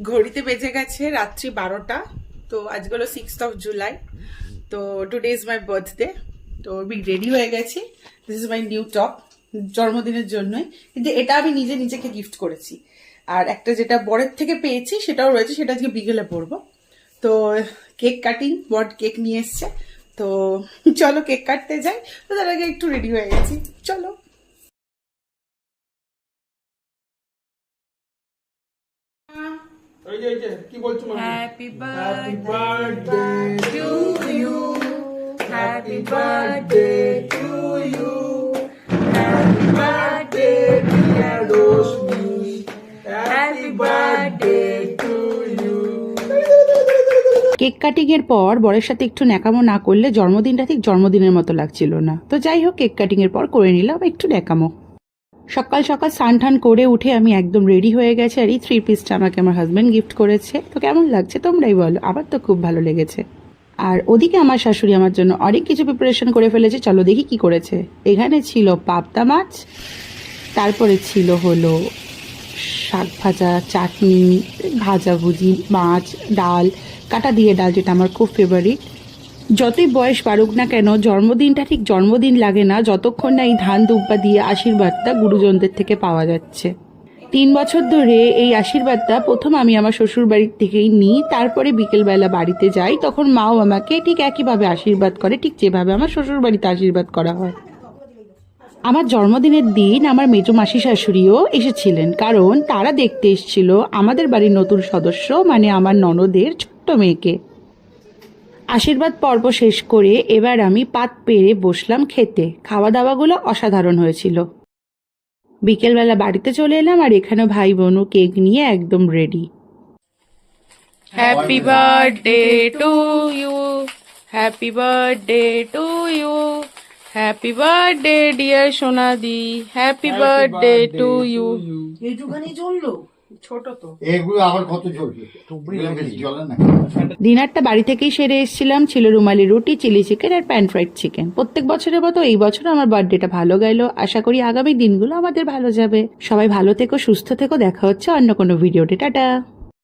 ঘড়িতে বেজে গেছে রাত্রি 12টা। তো আজকে হলো 6th জুলাই। তো টুডে ইজ মাই বার্থডে। তো আমি রেডি হয়ে গেছি। This is my new top, জন্মদিনের জন্যই। কিন্তু এটা আমি নিজেকে গিফট করেছি। আর একটা যেটা বরের থেকে পেয়েছি সেটাও রয়েছে, সেটা আজকে বিকেলে পরবো। তো কেক কাটিং, বর কেক নিয়ে এসছে। তো চলো কেক কাটতে যাই। তো তার আগে একটু রেডি হয়ে গেছি, চলো। Happy birthday to you. Happy birthday to you. Happy birthday dear Roshni. Happy birthday to you. Cake cutting এর পর বরের সাথে একটু ন্যাকামো না করলে জন্মদিনটা ঠিক জন্মদিনের মতো লাগছিল না। তো যাই হোক, কেক কাটিং এর পর করে নিলাম একটু ন্যাকামো। সকাল সকাল স্নান টান করে উঠে আমি একদম রেডি হয়ে গেছি। আর এই 3 পিসটা আমাকে আমার হাজব্যান্ড গিফট করেছে। তো কেমন লাগছে তোমরাই বলো, আমার তো খুব ভালো লেগেছে। আর ওদিকে আমার শাশুড়ি আমার জন্য অনেক কিছু প্রিপারেশন করে ফেলেছে। চলো দেখি কি করেছে। এখানে ছিল পাবদা মাছ, তারপরে ছিল হলো শাক ভাজা, চাটনি, ভাজাভুজি, মাছ, ডাল, কাটা দিয়ে ডাল, যেটা আমার খুব ফেভারিট। যতই বয়স বাড়ুক না কেন, জন্মদিনটা ঠিক জন্মদিন লাগে না যতক্ষণ না এই ধান দুব্বা দিয়ে আশীর্বাদটা গুরুজনদের থেকে পাওয়া যাচ্ছে। 3 বছর ধরে এই আশীর্বাদটা প্রথম আমি আমার শ্বশুর বাড়ির থেকেই নিই, তারপরে বিকেলবেলা বাড়িতে যাই, তখন মাও আমাকে ঠিক একইভাবে আশীর্বাদ করে, ঠিক যেভাবে আমার শ্বশুর বাড়িতে আশীর্বাদ করা হয়। আমার জন্মদিনের দিন আমার মেজো মাসি শাশুড়িও এসেছিলেন, কারণ তারা দেখতে এসেছিল আমাদের বাড়ির নতুন সদস্য, মানে আমার ননদের ছোট্ট মেয়েকে। আশীর্বাদ পর্ব শেষ করে এবার আমি পাত পেরে বসলাম খেতে। খাওয়া দাওয়াগুলো অসাধারণ হয়েছিল। বিকেলবেলা বাড়িতে চলে এলাম, আর এখানে ভাই বোনও কেক নিয়ে একদম ready. Happy birthday to you. Happy birthday to you. Happy birthday dear Sonadi. Happy birthday to you. এইটুখানি চললো, ছোট তো এগুলো আবার কত চলবে, বেশি চলে না। ডিনারটা বাড়ি থেকেই সেরে এসেছিলাম। ছিল রুমালি রুটি, চিলি চিকেন আর প্যান ফ্রাইড চিকেন। প্রত্যেক বছরের মতো এই বছর আমার বার্থডেটা ভালো গেল। আশা করি আগামী দিনগুলো আমাদের ভালো যাবে। সবাই ভালো থেকো, সুস্থ থেকো। দেখা হচ্ছে অন্য কোনো ভিডিওতে। টাটা।